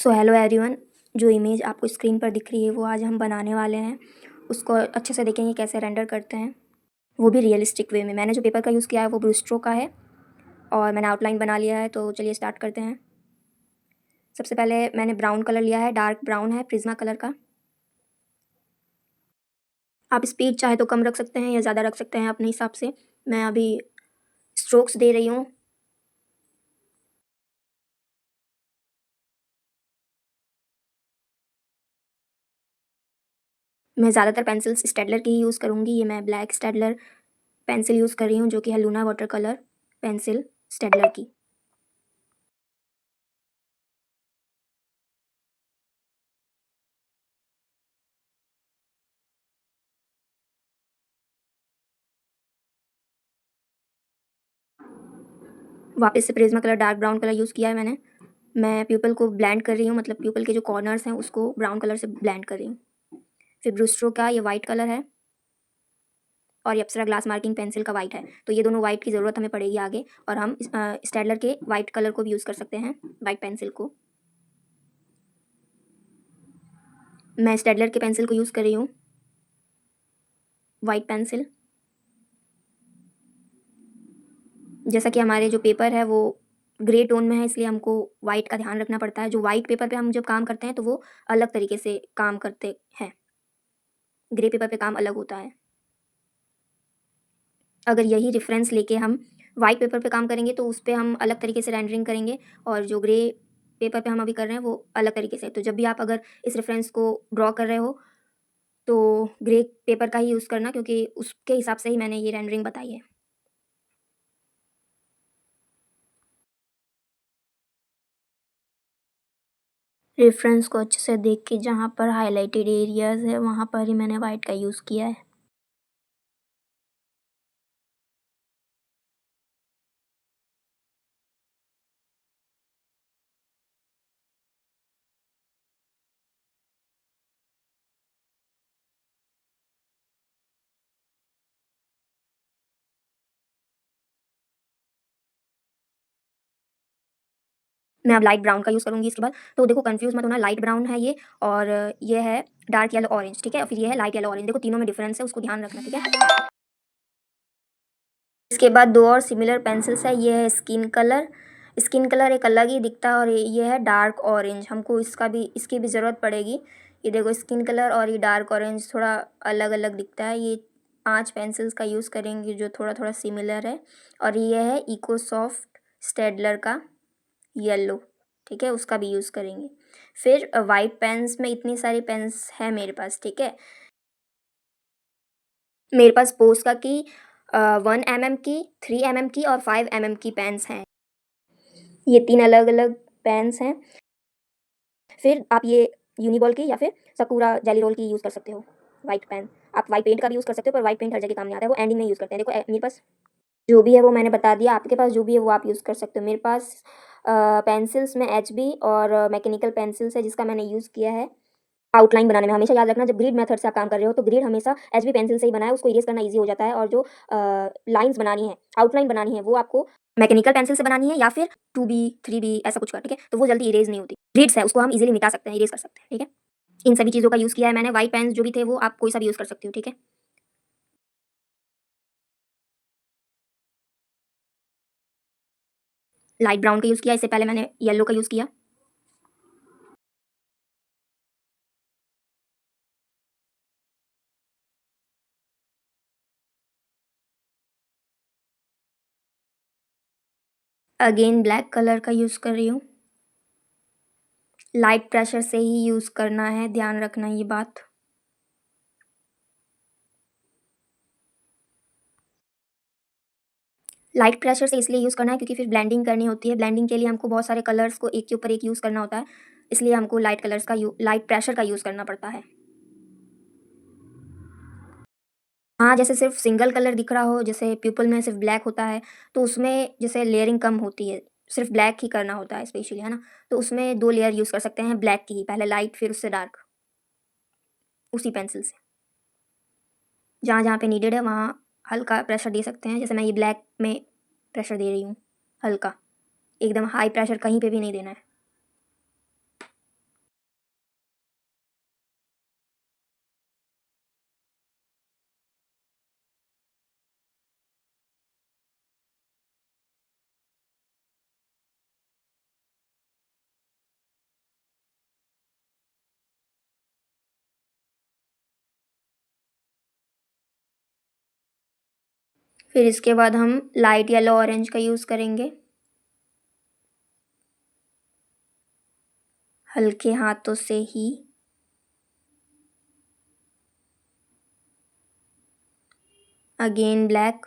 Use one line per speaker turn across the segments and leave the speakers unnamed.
So hello everyone, जो image आपको screen पर दिख रही है वो आज हम बनाने वाले हैं। उसको अच्छे से देखेंगे कैसे रेंडर करते हैं, वो भी रियलिस्टिक वे में। मैंने जो पेपर का यूज़ किया है वो ब्रूस्ट्रो का है और मैंने आउटलाइन बना लिया है। तो चलिए स्टार्ट करते हैं। सबसे पहले मैंने ब्राउन कलर लिया है, डार्क ब्राउन है प्रिज्मा कलर का। आप स्पीड चाहे तो कम रख सकते हैं या ज़्यादा रख सकते हैं अपने हिसाब से। मैं अभी स्ट्रोक्स दे रही हूँ। मैं ज़्यादातर पेंसिल्स स्टेडलर की ही यूज़ करूँगी। ये मैं ब्लैक स्टेडलर पेंसिल यूज़ कर रही हूँ, जो कि है Luna water colour pencil Staedtler की। वापस से Prisma colour dark brown colour use किया है मैंने। मैं प्यूपल को ब्लेंड कर रही हूँ, मतलब प्यूपल के जो कॉर्नर्स हैं उसको ब्राउन कलर से ब्लेंड कर रही हूँ। फिर ब्रूस्ट्रो का ये वाइट कलर है और ये अप्सरा ग्लास मार्किंग पेंसिल का वाइट है। तो ये दोनों वाइट की ज़रूरत हमें पड़ेगी आगे, और हम स्टेडलर के वाइट कलर को भी यूज़ कर सकते हैं, वाइट पेंसिल को। मैं स्टेडलर के पेंसिल को यूज़ कर रही हूँ, वाइट पेंसिल। जैसा कि हमारे जो पेपर है वो ग्रे टोन में है, इसलिए हमको वाइट का ध्यान रखना पड़ता है। जो वाइट पेपर पे हम जब काम करते हैं तो वो अलग तरीके से काम करते हैं, ग्रे पेपर पे काम अलग होता है। अगर यही रेफरेंस लेके हम वाइट पेपर पे काम करेंगे तो उस पे हम अलग तरीके से रेंडरिंग करेंगे, और जो ग्रे पेपर पे हम अभी कर रहे हैं वो अलग तरीके से। तो जब भी आप अगर इस रेफरेंस को ड्रॉ कर रहे हो तो ग्रे पेपर का ही यूज़ करना, क्योंकि उसके हिसाब से ही मैंने ये रेंडरिंग बताई है। रेफरेंस को अच्छे से देख के जहाँ पर हाईलाइटेड एरियाज़ है वहाँ पर ही मैंने वाइट का यूज़ किया है। मैं अब लाइट ब्राउन का यूज़ करूँगी इसके बाद। तो देखो कंफ्यूज़ मत होना, लाइट ब्राउन है ये, और ये है डार्क येलो ऑरेंज, ठीक है? और फिर ये है लाइट येलो ऑरेंज। देखो तीनों में डिफरेंस है, उसको ध्यान रखना, ठीक है? इसके बाद दो और सिमिलर पेंसिल्स है। ये है स्किन कलर। स्किन कलर एक अलग ही दिखता है, और ये है डार्क ऑरेंज। हमको इसकी भी ज़रूरत पड़ेगी। ये देखो स्किन कलर और ये डार्क ऑरेंज थोड़ा अलग अलग दिखता है। ये 5 पेंसिल्स का यूज़ करेंगे जो थोड़ा थोड़ा सिमिलर है। और ये है इको सॉफ्ट स्टेडलर का येलो, ठीक है? उसका भी यूज़ करेंगे। फिर वाइट पेन्स में इतनी सारी पेन्स है मेरे पास, ठीक है? मेरे पास पोस्का की 1 mm की, 3 mm की और 5 mm की पेन्स हैं। ये 3 अलग अलग पेन्स हैं। फिर आप ये यूनिबॉल की या फिर सकूरा जेली रोल की यूज़ कर सकते हो, वाइट पेन। आप वाइट पेंट का भी यूज़ कर सकते हो, पर वाइट पेंट हर जगह काम नहीं आता है, वो एंडिंग में यूज़ करते हैं। देखो मेरे पास जो भी है वो मैंने बता दिया। आपके पास जो भी है वो आप यूज़ कर सकते हो। मेरे पास पेंसिल्स में एचबी और मैकेनिकल पेंसिल्स है, जिसका मैंने यूज़ किया है आउटलाइन बनाने में। हमेशा याद रखना, जब ग्रिड मेथड से आप काम कर रहे हो तो ग्रिड हमेशा एचबी पेंसिल से ही बनाए, उसको इरेज करना ईजी हो जाता है। और जो लाइन्स बनानी है, आउटलाइन बनानी है, वो आपको मैकेनिकल पेंसिल से बनानी है या फिर 2B 3B ऐसा कुछ का, ठीक है? तो वो जल्दी इरेज नहीं होती। ग्रिड्स है उसको हम इजीली मिटा सकते हैं, इरेज कर सकते हैं, ठीक है? इन सभी चीज़ों का यूज़ किया है मैंने। वाइट पेन्स जो भी थे वो आप कोई सा भी यूज़ कर सकते हो, ठीक है? लाइट ब्राउन का यूज़ किया, इससे पहले मैंने येलो का यूज़ किया। अगेन ब्लैक कलर का यूज़ कर रही हूँ। लाइट प्रेशर से ही यूज़ करना है, ध्यान रखना ये बात। लाइट प्रेशर से इसलिए यूज़ करना है क्योंकि फिर ब्लेंडिंग करनी होती है। ब्लेंडिंग के लिए हमको बहुत सारे कलर्स को एक के ऊपर एक यूज़ करना होता है, इसलिए हमको लाइट प्रेशर का यूज़ करना पड़ता है। हाँ, जैसे सिर्फ सिंगल कलर दिख रहा हो, जैसे प्यूपल में सिर्फ ब्लैक होता है, तो उसमें जैसे लेयरिंग कम होती है, सिर्फ ब्लैक ही करना होता है स्पेशली, है ना? तो उसमें 2 लेयर यूज़ कर सकते हैं ब्लैक की ही, पहले लाइट फिर उससे डार्क, उसी पेंसिल से। जहाँ-जहाँ पे नीडेड है वहाँ हल्का प्रेशर दे सकते हैं। जैसे मैं ये ब्लैक में प्रेशर दे रही हूँ, हल्का, एकदम हाई प्रेशर कहीं पे भी नहीं देना है। फिर इसके बाद हम लाइट येलो ऑरेंज का यूज़ करेंगे। हल्के हाथों से ही अगेन ब्लैक,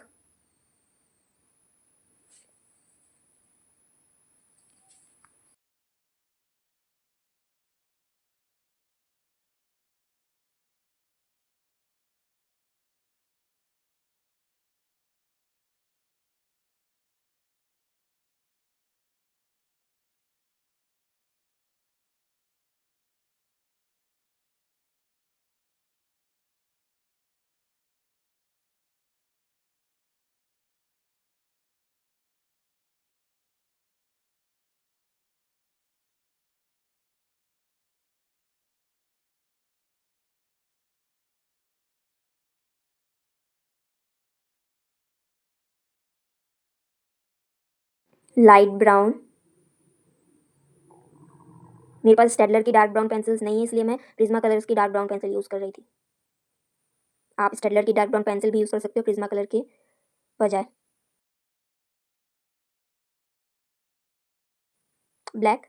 लाइट ब्राउन। मेरे पास स्टेडलर की डार्क ब्राउन पेंसिल्स नहीं है, इसलिए मैं प्रिज्मा कलर्स की डार्क ब्राउन पेंसिल यूज़ कर रही थी। आप स्टेडलर की डार्क ब्राउन पेंसिल भी यूज़ कर सकते हो प्रिज्मा कलर के बजाय। ब्लैक,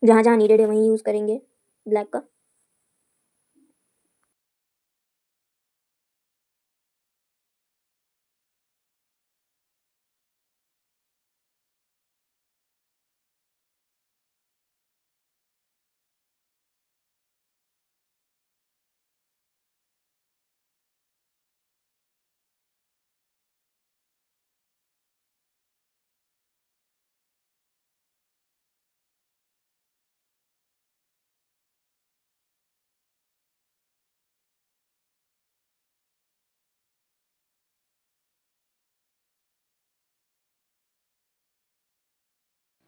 जहाँ जहाँ नीडेड है वहीं यूज़ करेंगे ब्लैक का।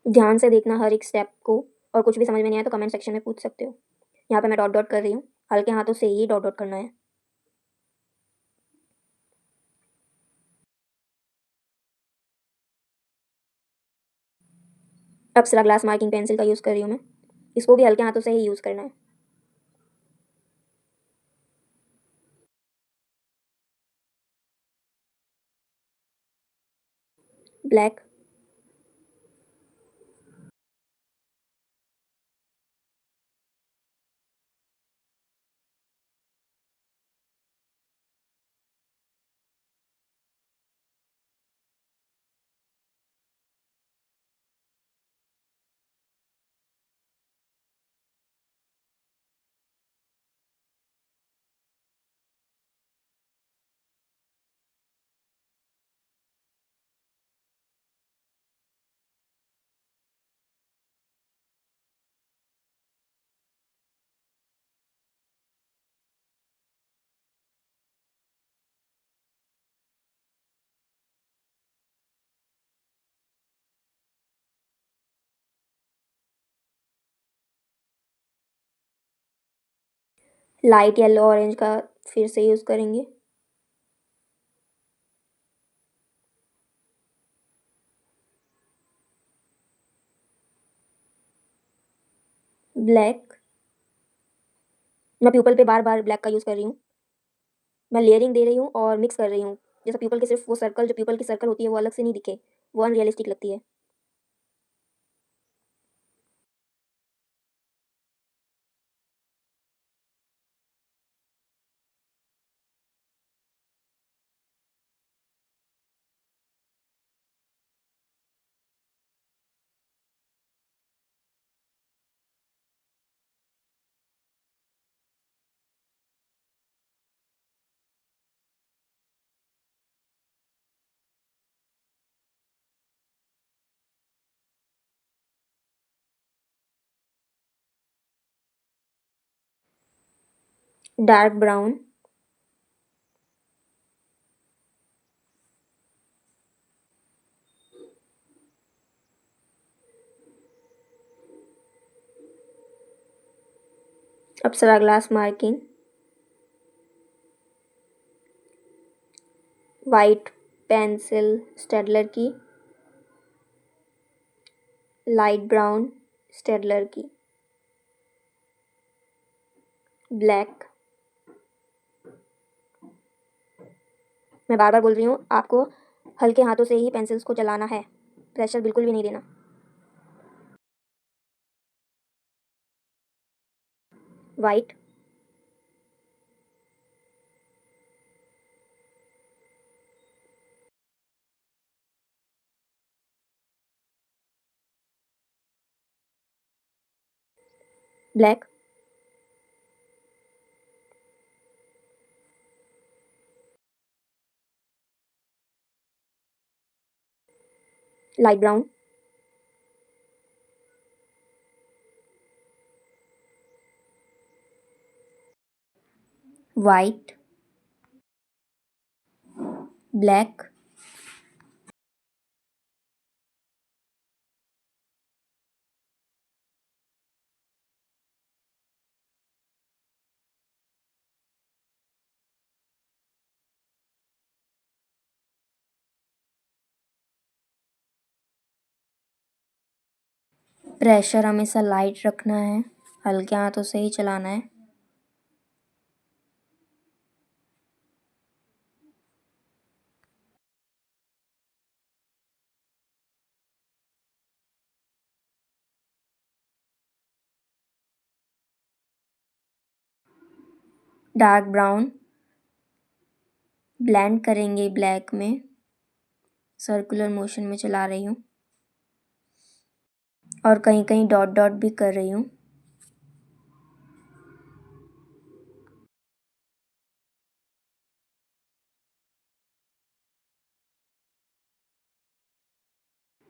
ध्यान से देखना हर एक स्टेप को, और कुछ भी समझ में नहीं आया तो कमेंट सेक्शन में पूछ सकते हो। यहाँ पे मैं डॉट डॉट कर रही हूँ, हल्के हाथों से ही डॉट डॉट करना है। अप्सरा ग्लास मार्किंग पेंसिल का यूज़ कर रही हूँ मैं, इसको भी हल्के हाथों से ही यूज़ करना है। ब्लैक, लाइट येलो ऑरेंज का फिर से यूज़ करेंगे। ब्लैक, मैं प्यूपल पे बार बार ब्लैक का यूज़ कर रही हूँ। मैं लेयरिंग दे रही हूँ और मिक्स कर रही हूँ, जैसे प्यूपल के सिर्फ वो सर्कल, जो प्यूपल की सर्कल होती है वो अलग से नहीं दिखे, वो अनरियलिस्टिक लगती है। Dark brown, Apsara glass marking, white pencil Staedtler की, लाइट ब्राउन स्टेडलर की। ब्लैक। मैं बार बार बोल रही हूँ, आपको हल्के हाथों से ही पेंसिल्स को चलाना है, प्रेशर बिल्कुल भी नहीं देना। White. Black. Light brown. White. Black. Pressure हमेशा लाइट रखना है, हल्के हाथों से ही चलाना है। Dark brown. ब्लेंड करेंगे ब्लैक में, सर्कुलर मोशन में चला रही हूँ और कहीं कहीं डॉट डॉट भी कर रही हूँ।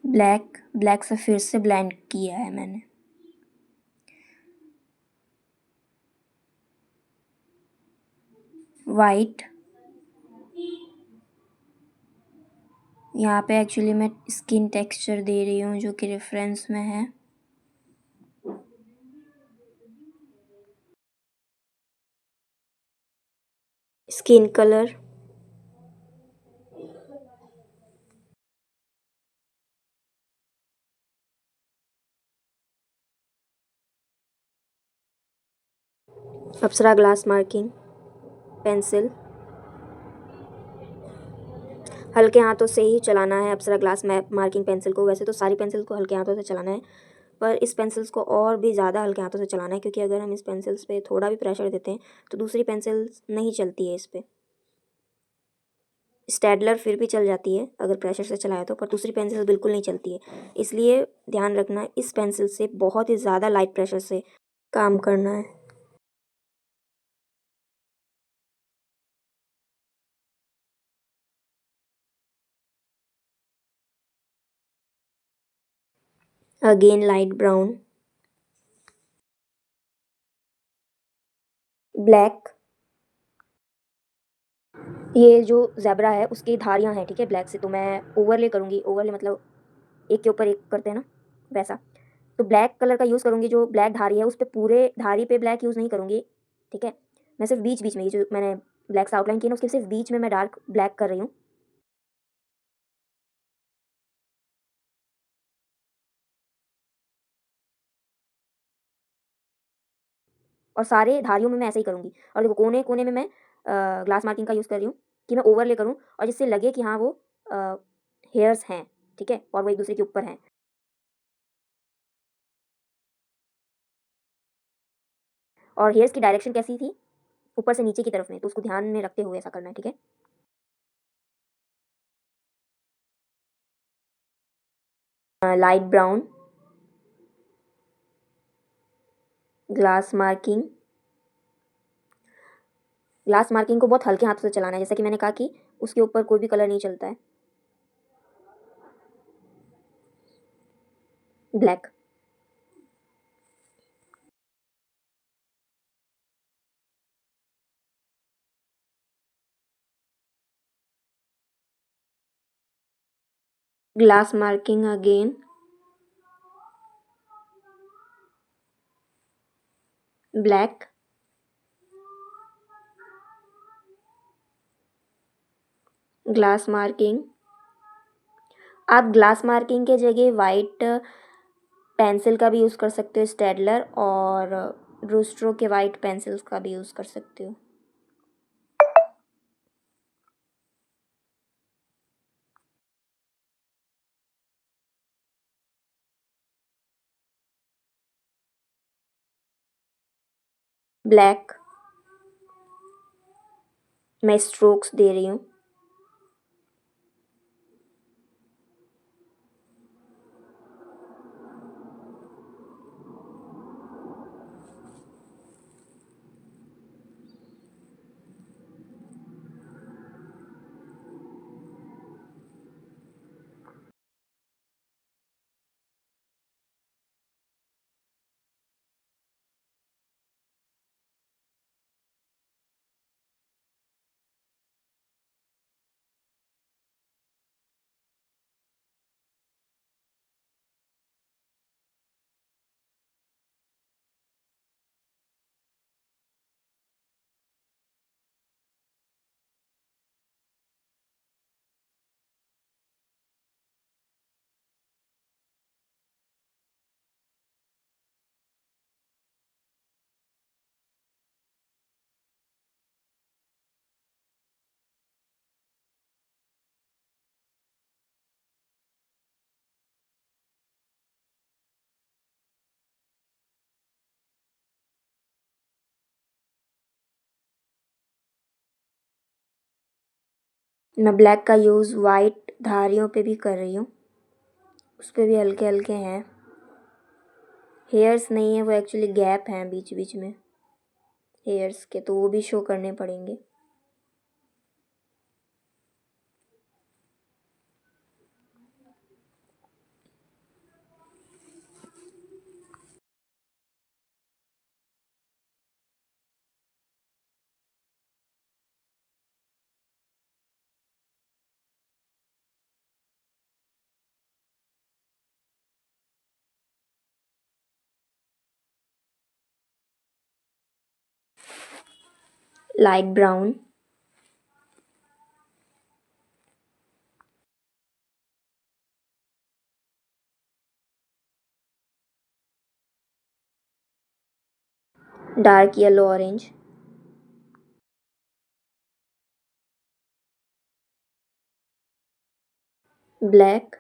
ब्लैक। ब्लैक से फिर से ब्लेंड किया है मैंने। वाइट। यहाँ पे एक्चुअली मैं स्किन टेक्सचर दे रही हूँ जो कि रेफरेंस में है। Skin colour. Apsara glass marking pencil. हल्के हाथों से ही चलाना है अप्सरा ग्लास मार्किंग पेंसिल को। वैसे तो सारी पेंसिल को हल्के हाथों से चलाना है, पर इस पेंसिल्स को और भी ज़्यादा हल्के हाथों से चलाना है, क्योंकि अगर हम इस पेंसिल्स पे थोड़ा भी प्रेशर देते हैं तो दूसरी पेंसिल्स नहीं चलती है इस पर। स्टेडलर फिर भी चल जाती है अगर प्रेशर से चलाया तो, पर दूसरी पेंसिल बिल्कुल नहीं चलती है। इसलिए ध्यान रखना, इस पेंसिल से बहुत ही ज़्यादा लाइट प्रेशर से काम करना है। Again light brown. ब्लैक। ये जो ज़ेब्रा है उसकी धारियाँ हैं, ठीक है, ब्लैक से, तो मैं ओवरले करूँगी। ओवरले मतलब एक के ऊपर एक करते हैं ना, वैसा। तो ब्लैक कलर का यूज़ करूँगी, जो ब्लैक धारी है उस पर पूरे धारी पे ब्लैक यूज़ नहीं करूँगी, ठीक है। मैं सिर्फ बीच बीच में, ये जो मैंने ब्लैक से आउटलाइन की ना उसके सिर्फ बीच में मैं डार्क ब्लैक कर रही हूँ। और सारे धारियों में मैं ऐसे ही करूँगी। और देखो कोने कोने में मैं ग्लास मार्किंग का यूज़ कर रही हूँ कि मैं ओवरले करूँ और जिससे लगे कि हाँ वो हेयर्स हैं, ठीक है, और वो एक दूसरे के ऊपर हैं। और हेयर्स की डायरेक्शन कैसी थी, ऊपर से नीचे की तरफ में, तो उसको ध्यान में रखते हुए ऐसा करना है, ठीक है। Light brown. Glass marking. Glass marking को बहुत हल्के हाथों से चलाना है, जैसा कि मैंने कहा कि उसके ऊपर कोई भी कलर नहीं चलता है। Black. Glass marking again. Black. Glass marking. आप ग्लास मार्किंग के जगह वाइट पेंसिल का भी यूज़ कर सकते हो, स्टेडलर, और ब्रू स्ट्रोक के वाइट पेंसिल्स का भी यूज़ कर सकते हो। ब्लैक मैं स्ट्रोक्स दे रही हूँ। मैं ब्लैक का यूज़ वाइट धारियों पे भी कर रही हूँ। उस पर भी हल्के हल्के हैं। हेयर्स नहीं है, वो एक्चुअली गैप हैं बीच बीच में हेयर्स के, तो वो भी शो करने पड़ेंगे। Light brown, dark yellow orange, black,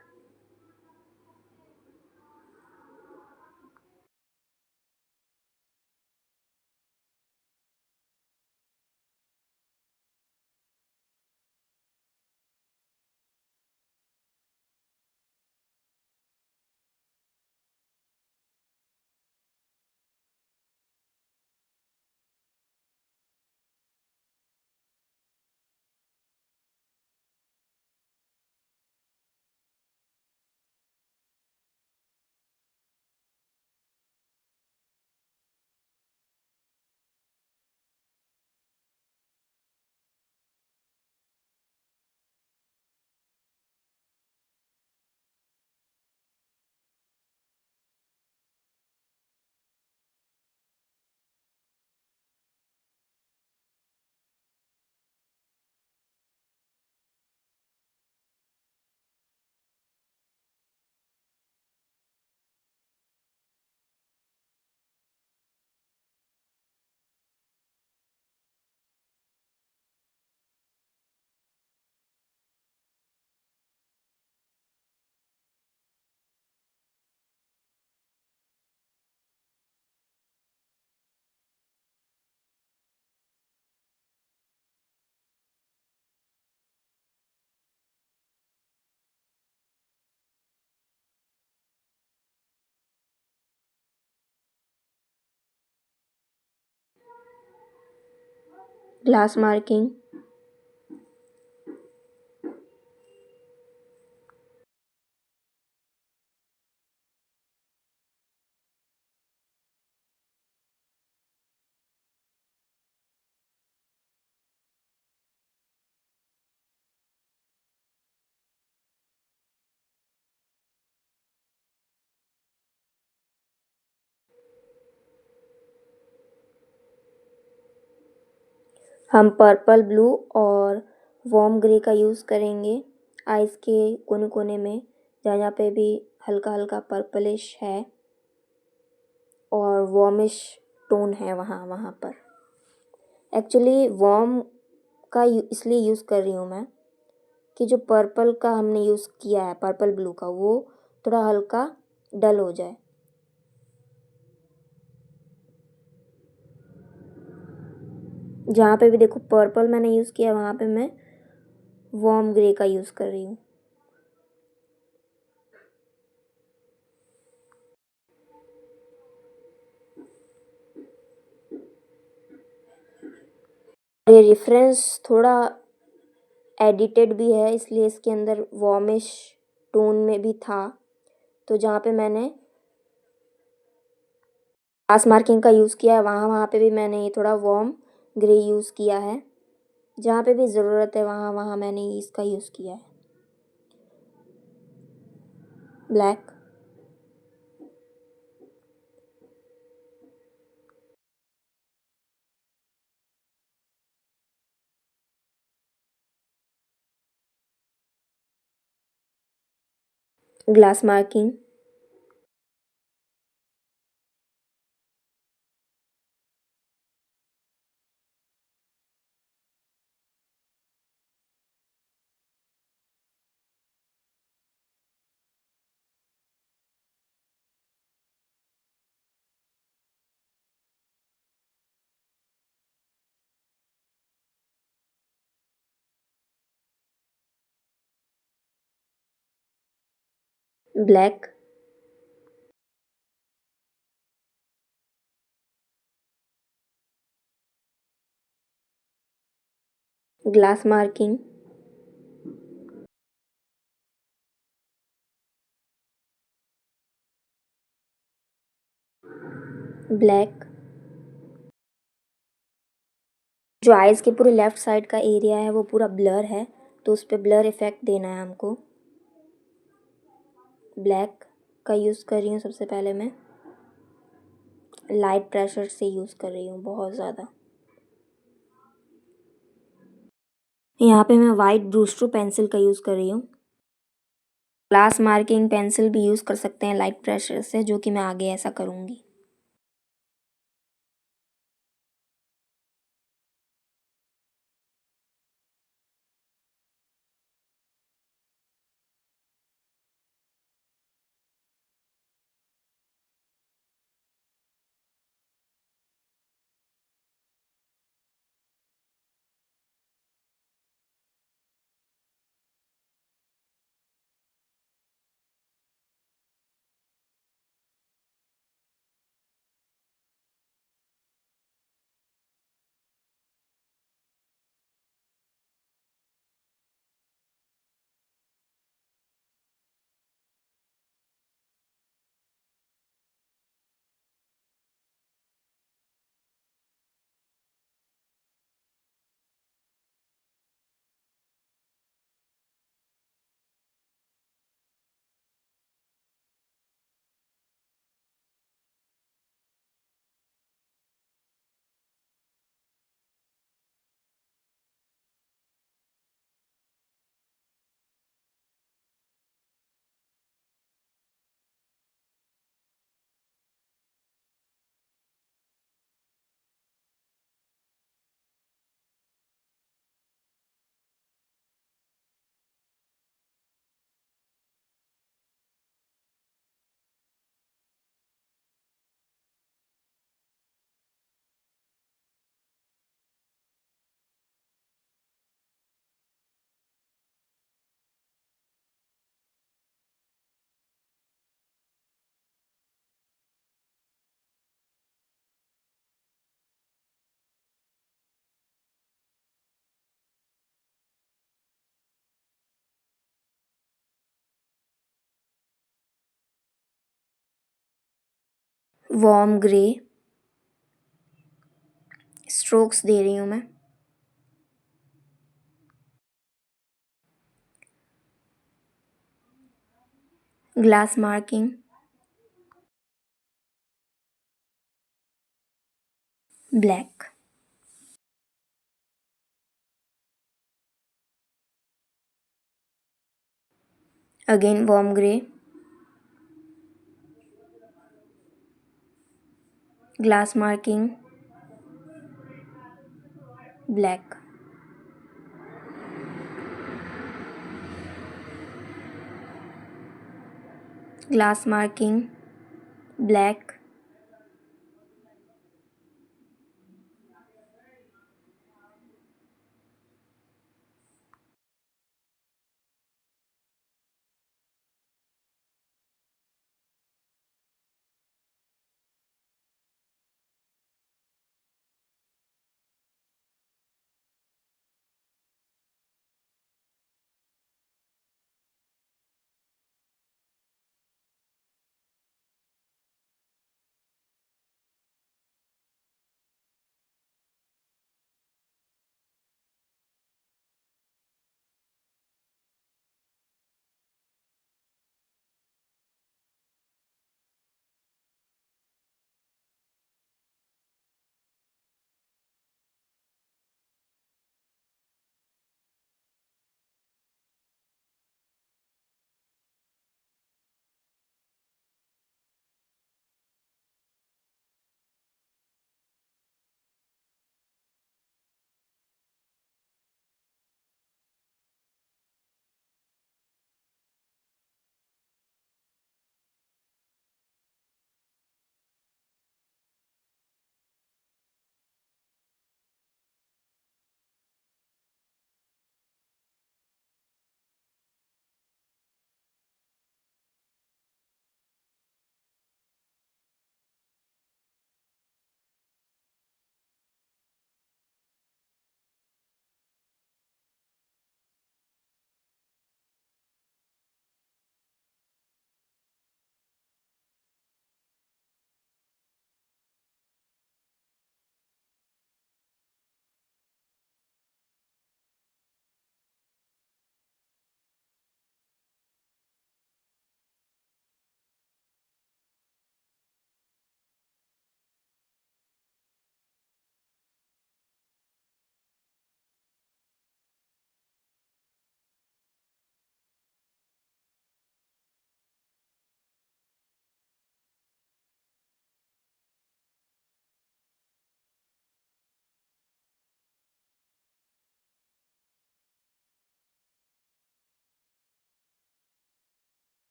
glass marking, हम पर्पल ब्लू और वार्म ग्रे का यूज़ करेंगे आइज़ के कोने कोने में, जहाँ पे भी हल्का हल्का पर्पलिश है और वार्मिश टोन है वहाँ वहाँ पर। एक्चुअली वार्म का इसलिए यूज़ कर रही हूँ मैं कि जो पर्पल का हमने यूज़ किया है, पर्पल ब्लू का, वो थोड़ा हल्का डल हो जाए। जहाँ पे भी देखो पर्पल मैंने यूज़ किया वहाँ पे मैं वार्म ग्रे का यूज़ कर रही हूँ। ये रेफरेंस थोड़ा एडिटेड भी है, इसलिए इसके अंदर वार्मिश टोन में भी था। तो जहाँ पे मैंने क्लास मार्किंग का यूज़ किया है वहाँ वहाँ पे भी मैंने ये थोड़ा वार्म ग्रे यूज़ किया है। जहाँ पे भी ज़रूरत है वहाँ वहाँ मैंने इसका यूज़ किया है। Black, glass marking, black, glass marking, black. जो आइज़ के पूरे लेफ़्ट साइड का एरिया है वो पूरा ब्लर है, तो उस पर ब्लर इफ़ेक्ट देना है हमको। ब्लैक का यूज़ कर रही हूँ सबसे पहले मैं, लाइट प्रेशर से यूज़ कर रही हूँ बहुत ज़्यादा। यहाँ पे मैं वाइट ब्रूस्टो पेंसिल का यूज़ कर रही हूँ। ग्लास मार्किंग पेंसिल भी यूज़ कर सकते हैं लाइट प्रेशर से, जो कि मैं आगे ऐसा करूँगी। वार्म ग्रे स्ट्रोक्स दे रही हूँ मैं। Glass marking, black, again warm grey, glass marking black, glass marking black,